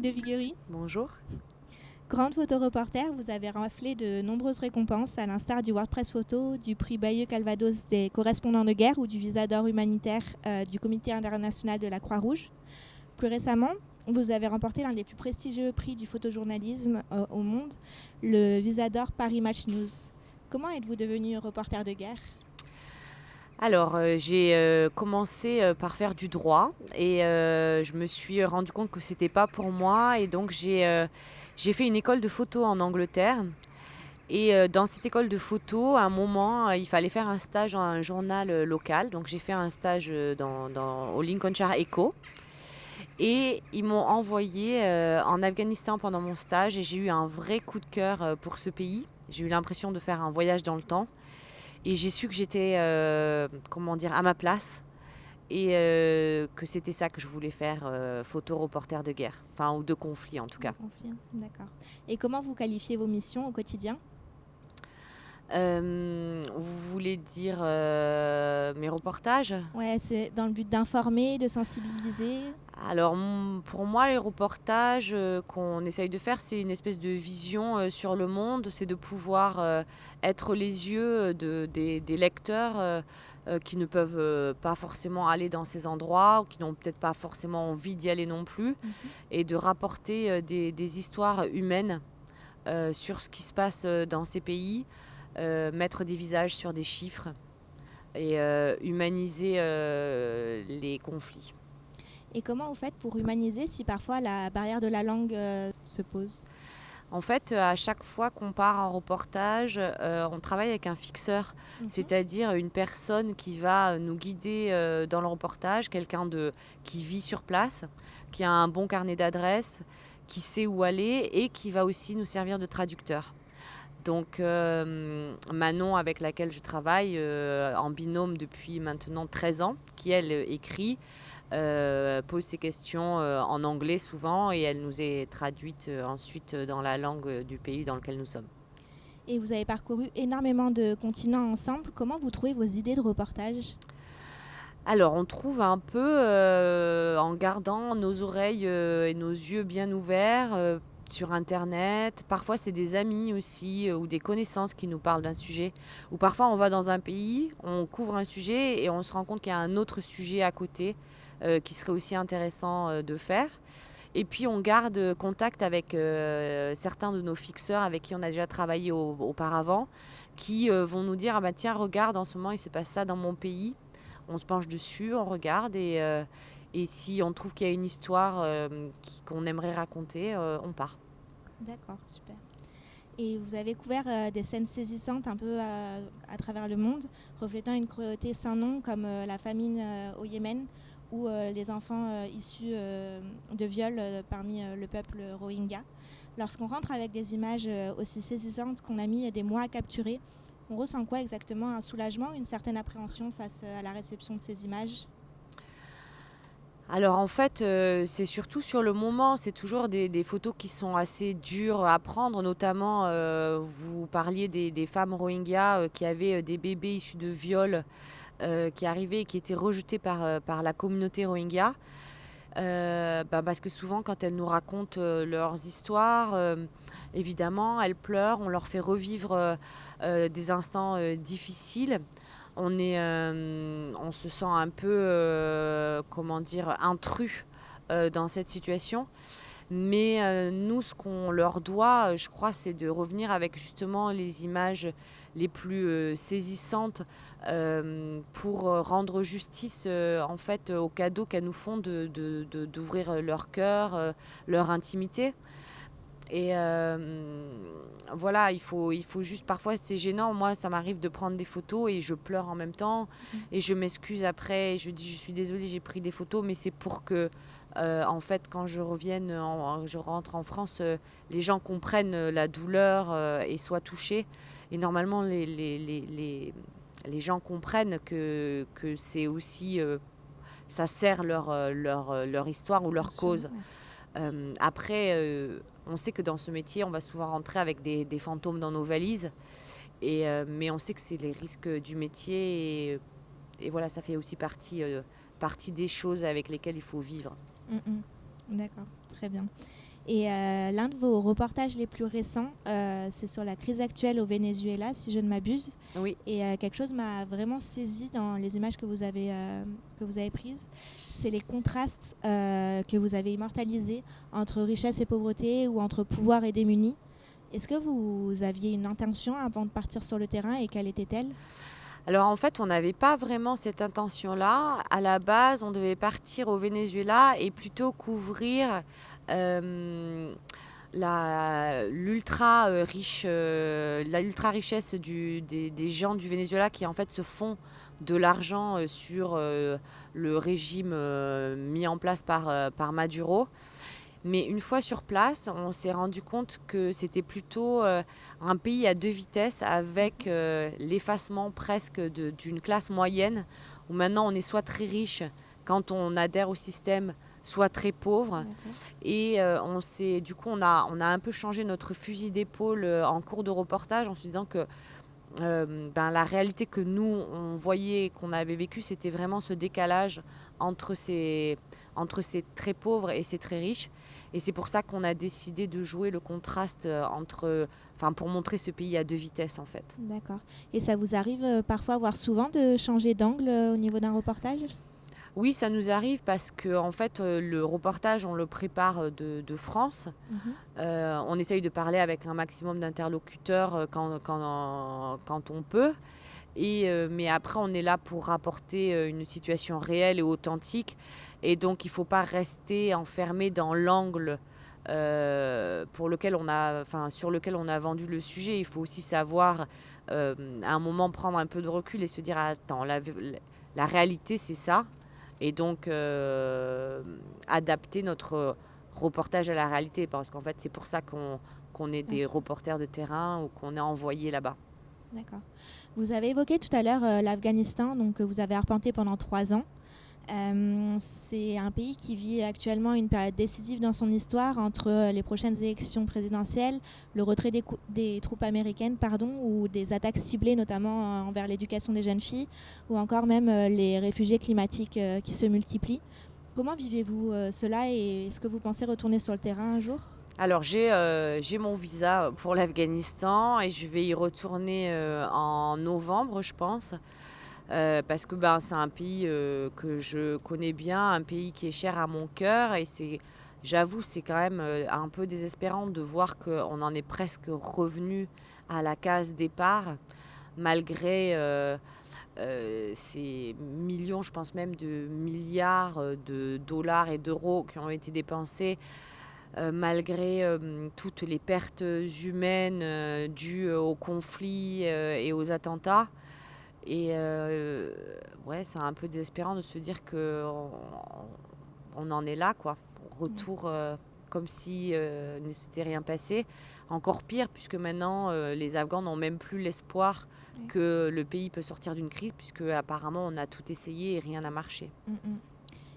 de Viguerie. Bonjour. Grande photoreporter, vous avez raflé de nombreuses récompenses, à l'instar du WordPress Photo, du prix Bayeux Calvados des correspondants de guerre ou du Visa d'or humanitaire du Comité international de la Croix-Rouge. Plus récemment, vous avez remporté l'un des plus prestigieux prix du photojournalisme au monde, le Visa d'or Paris Match News. Comment êtes-vous devenu reporter de guerre ? Alors, j'ai commencé par faire du droit et je me suis rendu compte que c'était pas pour moi et donc j'ai fait une école de photo en Angleterre. Et dans cette école de photo, à un moment, il fallait faire un stage dans un journal local. Donc j'ai fait un stage au Lincolnshire Echo. Et ils m'ont envoyé en Afghanistan pendant mon stage et j'ai eu un vrai coup de cœur pour ce pays. J'ai eu l'impression de faire un voyage dans le temps. Et j'ai su que j'étais, à ma place et que c'était ça que je voulais faire, photo-reporter de guerre, enfin ou de conflit en tout cas. Confirme, d'accord. Et comment vous qualifiez vos missions au quotidien ? Vous voulez dire mes reportages ? Ouais, c'est dans le but d'informer, de sensibiliser. Alors pour moi, les reportages qu'on essaye de faire, c'est une espèce de vision sur le monde, c'est de pouvoir être les yeux des lecteurs qui ne peuvent pas forcément aller dans ces endroits ou qui n'ont peut-être pas forcément envie d'y aller non plus, et de rapporter des histoires humaines sur ce qui se passe dans ces pays, mettre des visages sur des chiffres et humaniser les conflits. Et comment vous faites pour humaniser si parfois la barrière de la langue se pose ? En fait, à chaque fois qu'on part en reportage, on travaille avec un fixeur, c'est-à-dire une personne qui va nous guider dans le reportage, qui vit sur place, qui a un bon carnet d'adresses, qui sait où aller et qui va aussi nous servir de traducteur. Donc Manon, avec laquelle je travaille en binôme depuis maintenant 13 ans, qui elle écrit, pose ses questions en anglais souvent et elle nous est traduite ensuite dans la langue du pays dans lequel nous sommes. Et vous avez parcouru énormément de continents ensemble. Comment vous trouvez vos idées de reportage ? Alors on trouve un peu en gardant nos oreilles et nos yeux bien ouverts sur internet. Parfois c'est des amis aussi ou des connaissances qui nous parlent d'un sujet. Ou parfois on va dans un pays, on couvre un sujet et on se rend compte qu'il y a un autre sujet à côté qui serait aussi intéressant de faire. Et puis on garde contact avec certains de nos fixeurs avec qui on a déjà travaillé auparavant, qui vont nous dire « Ah bah tiens, regarde, en ce moment il se passe ça dans mon pays ». On se penche dessus, on regarde et si on trouve qu'il y a une histoire qu'on aimerait raconter, on part. D'accord, super. Et vous avez couvert des scènes saisissantes un peu à travers le monde, reflétant une cruauté sans nom comme la famine au Yémen ou les enfants issus de viols parmi le peuple Rohingya. Lorsqu'on rentre avec des images aussi saisissantes qu'on a mis des mois à capturer, on ressent quoi exactement ? Un soulagement ou une certaine appréhension face à la réception de ces images ? Alors en fait, c'est surtout sur le moment, c'est toujours des photos qui sont assez dures à prendre, notamment vous parliez des femmes Rohingyas qui avaient des bébés issus de viols qui arrivaient et qui étaient rejetés par la communauté Rohingya. Parce que souvent quand elles nous racontent leurs histoires, évidemment elles pleurent, on leur fait revivre des instants difficiles. On se sent un peu intrus dans cette situation. Mais nous, ce qu'on leur doit, je crois, c'est de revenir avec justement les images les plus saisissantes pour rendre justice en fait au cadeau qu'elles nous font d'ouvrir leur cœur, leur intimité. Et voilà, il faut juste, parfois c'est gênant, moi ça m'arrive de prendre des photos et je pleure en même temps et je m'excuse après et je dis je suis désolée, j'ai pris des photos, mais c'est pour que en fait quand je je rentre en France, les gens comprennent la douleur et soient touchés. Et normalement les gens comprennent que c'est aussi ça sert leur histoire ou leur cause. Après, on sait que dans ce métier, on va souvent rentrer avec des fantômes dans nos valises. Mais on sait que c'est les risques du métier. Et voilà, ça fait aussi partie des choses avec lesquelles il faut vivre. D'accord, très bien. Et l'un de vos reportages les plus récents, c'est sur la crise actuelle au Venezuela, si je ne m'abuse. Oui. Et quelque chose m'a vraiment saisi dans les images que vous avez prises. C'est les contrastes que vous avez immortalisés entre richesse et pauvreté ou entre pouvoir et démunis. Est-ce que vous aviez une intention avant de partir sur le terrain et quelle était-elle ? Alors en fait, on n'avait pas vraiment cette intention-là. À la base, on devait partir au Venezuela et plutôt couvrir l'ultra richesse des gens du Venezuela qui en fait se font de l'argent sur le régime mis en place par Maduro. Mais une fois sur place, on s'est rendu compte que c'était plutôt un pays à deux vitesses avec l'effacement presque d'une classe moyenne où maintenant on est soit très riche quand on adhère au système, soit très pauvre. Et du coup, on a un peu changé notre fusil d'épaule en cours de reportage en se disant que la réalité que nous, on voyait, qu'on avait vécu, c'était vraiment ce décalage entre ces très pauvres et ces très riches. Et c'est pour ça qu'on a décidé de jouer le contraste pour montrer ce pays à deux vitesses, en fait. D'accord. Et ça vous arrive parfois, voire souvent, de changer d'angle au niveau d'un reportage ? Oui, ça nous arrive parce que en fait, le reportage, on le prépare de France. On essaye de parler avec un maximum d'interlocuteurs quand on peut. Mais après, on est là pour rapporter une situation réelle et authentique. Et donc, il ne faut pas rester enfermé dans l'angle sur lequel on a vendu le sujet. Il faut aussi savoir, à un moment, prendre un peu de recul et se dire, attends, la réalité, c'est ça. Et donc, adapter notre reportage à la réalité. Parce qu'en fait, c'est pour ça qu'on est des reporters de terrain ou qu'on est envoyés là-bas. D'accord. Vous avez évoqué tout à l'heure l'Afghanistan, donc, que vous avez arpenté pendant 3 ans. C'est un pays qui vit actuellement une période décisive dans son histoire entre les prochaines élections présidentielles, le retrait des troupes américaines, ou des attaques ciblées notamment envers l'éducation des jeunes filles, ou encore même les réfugiés climatiques qui se multiplient. Comment vivez-vous cela et est-ce que vous pensez retourner sur le terrain un jour ? Alors j'ai mon visa pour l'Afghanistan et je vais y retourner en novembre, je pense. Parce que c'est un pays que je connais bien, un pays qui est cher à mon cœur. Et j'avoue, c'est quand même un peu désespérant de voir qu'on en est presque revenu à la case départ, malgré ces millions, je pense même de milliards de dollars et d'euros qui ont été dépensés. Malgré toutes les pertes humaines dues au conflit et aux attentats. Et c'est un peu désespérant de se dire qu'on en est là, quoi. Retour comme si ne s'était rien passé. Encore pire, puisque maintenant, les Afghans n'ont même plus l'espoir que le pays peut sortir d'une crise, puisque apparemment, on a tout essayé et rien n'a marché.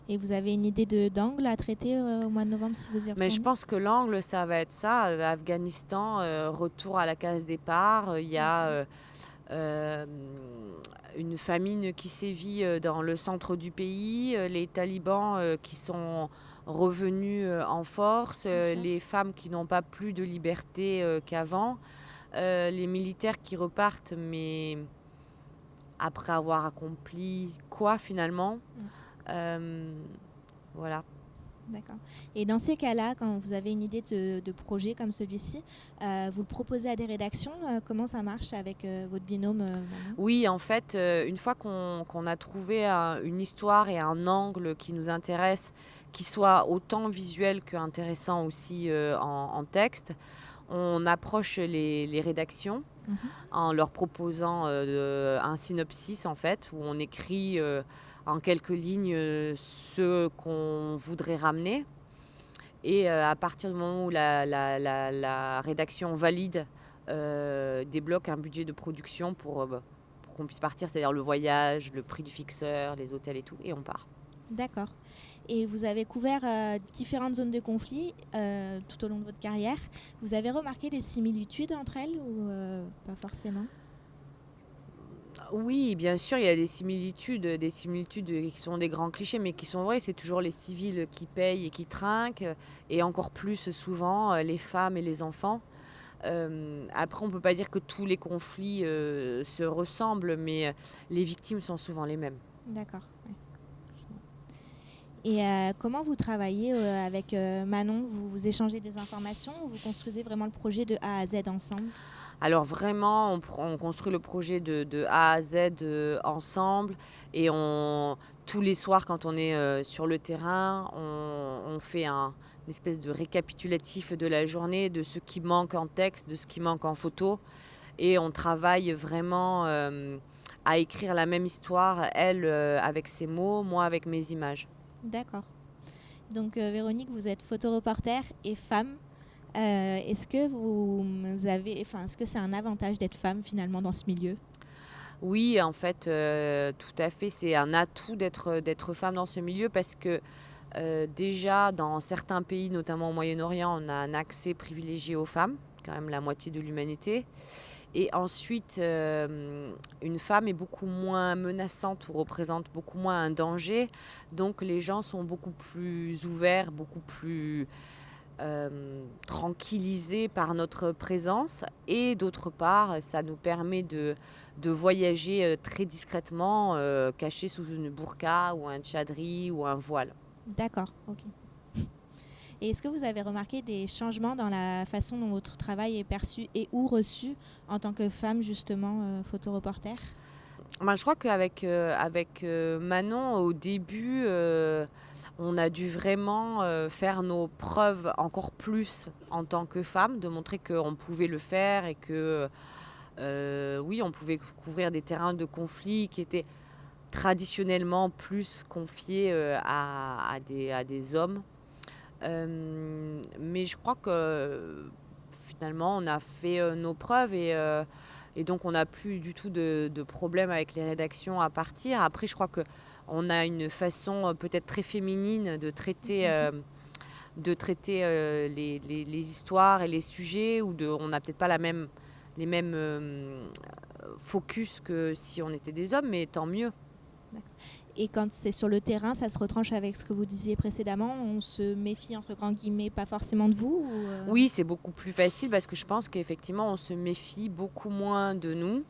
Et vous avez une idée d'angle à traiter au mois de novembre si vous y retournez ? Mais je pense que l'angle, ça va être ça. Afghanistan, retour à la case départ. Il y a une famine qui sévit dans le centre du pays. Les talibans qui sont revenus en force. Les femmes qui n'ont pas plus de liberté qu'avant. Les militaires qui repartent, mais après avoir accompli quoi finalement ? Voilà. D'accord. Et dans ces cas-là, quand vous avez une idée de projet comme celui-ci, vous le proposez à des rédactions. Comment ça marche avec votre binôme Manon ? Oui, en fait, une fois qu'on a trouvé une histoire et un angle qui nous intéresse, qui soit autant visuel qu'intéressant aussi en texte, on approche les rédactions en leur proposant un synopsis, en fait, où on écrit en quelques lignes ce qu'on voudrait ramener. Et à partir du moment où la rédaction valide, débloque un budget de production pour qu'on puisse partir, c'est-à-dire le voyage, le prix du fixeur, les hôtels et tout, et on part. D'accord. Et vous avez couvert différentes zones de conflit tout au long de votre carrière. Vous avez remarqué des similitudes entre elles ou pas forcément ? Oui, bien sûr, il y a des similitudes qui sont des grands clichés, mais qui sont vrais. C'est toujours les civils qui payent et qui trinquent, et encore plus souvent les femmes et les enfants. Après, on ne peut pas dire que tous les conflits se ressemblent, mais les victimes sont souvent les mêmes. D'accord. Ouais. Et comment vous travaillez avec Manon? Vous échangez des informations ou vous construisez vraiment le projet de A à Z ensemble? Alors vraiment, on construit le projet de A à Z ensemble, et tous les soirs quand on est sur le terrain, on fait une espèce de récapitulatif de la journée, de ce qui manque en texte, de ce qui manque en photo, et on travaille vraiment à écrire la même histoire, elle avec ses mots, moi avec mes images. D'accord. Donc Véronique, vous êtes photoreporter et femme. Est-ce que est-ce que c'est un avantage d'être femme finalement dans ce milieu? Oui, en fait, tout à fait, c'est un atout d'être femme dans ce milieu, parce que déjà dans certains pays, notamment au Moyen-Orient, on a un accès privilégié aux femmes, quand même la moitié de l'humanité. Et ensuite, une femme est beaucoup moins menaçante ou représente beaucoup moins un danger. Donc les gens sont beaucoup plus ouverts, beaucoup plus tranquillisés par notre présence. Et d'autre part, ça nous permet de voyager très discrètement, cachés sous une burqa ou un tchadri ou un voile. D'accord, ok. Et est-ce que vous avez remarqué des changements dans la façon dont votre travail est perçu et ou reçu en tant que femme, justement, photoreporter? Je crois avec Manon, au début, on a dû vraiment faire nos preuves encore plus en tant que femme, de montrer qu'on pouvait le faire, et que oui, on pouvait couvrir des terrains de conflit qui étaient traditionnellement plus confiés à des hommes. Mais je crois que finalement, on a fait nos preuves, et donc on n'a plus du tout de problème avec les rédactions à partir. Après, je crois qu'on a une façon peut-être très féminine de traiter les histoires et les sujets, on n'a peut-être pas les mêmes focus que si on était des hommes, mais tant mieux. D'accord. Et quand c'est sur le terrain, ça se retranche avec ce que vous disiez précédemment? On se méfie, entre grands guillemets, pas forcément de vous Oui, c'est beaucoup plus facile, parce que je pense qu'effectivement, on se méfie beaucoup moins de nous.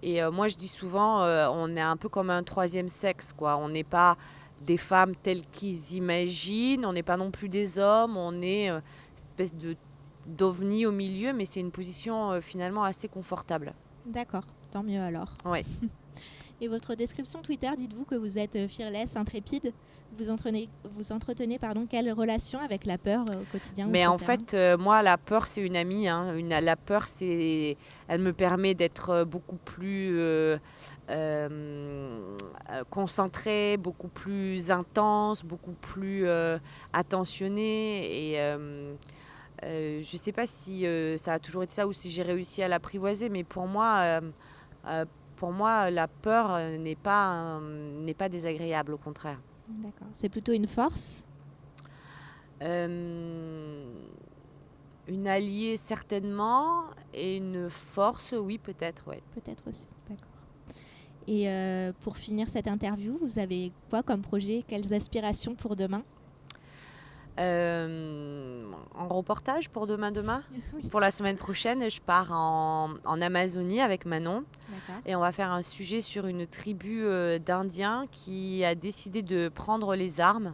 Et moi, je dis souvent, on est un peu comme un troisième sexe, quoi. On n'est pas des femmes telles qu'ils imaginent, on n'est pas non plus des hommes, on est une espèce d'ovni au milieu, mais c'est une position finalement assez confortable. D'accord, tant mieux alors. Ouais. Et votre description Twitter, dites-vous que vous êtes fearless, intrépide. Vous entretenez quelle relation avec la peur au quotidien ou Mais sur en le terrain? fait, moi, la peur, c'est une amie, hein. La peur, elle me permet d'être beaucoup plus concentrée, beaucoup plus intense, beaucoup plus attentionnée. Et je ne sais pas si ça a toujours été ça ou si j'ai réussi à l'apprivoiser, mais euh, pour moi, la peur n'est pas désagréable, au contraire. D'accord. C'est plutôt une force? Euh, une alliée certainement, et une force, oui, peut-être, ouais. Peut-être aussi. D'accord. Et pour finir cette interview, vous avez quoi comme projet? Quelles aspirations pour demain? En reportage pour demain. Oui. Pour la semaine prochaine, je pars en Amazonie avec Manon, D'accord. et on va faire un sujet sur une tribu d'Indiens qui a décidé de prendre les armes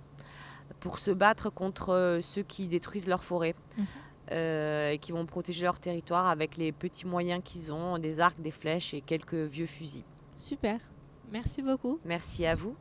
pour se battre contre ceux qui détruisent leur forêt. Mhm. Et qui vont protéger leur territoire avec les petits moyens qu'ils ont, des arcs, des flèches et quelques vieux fusils. Super. Merci beaucoup. Merci à vous.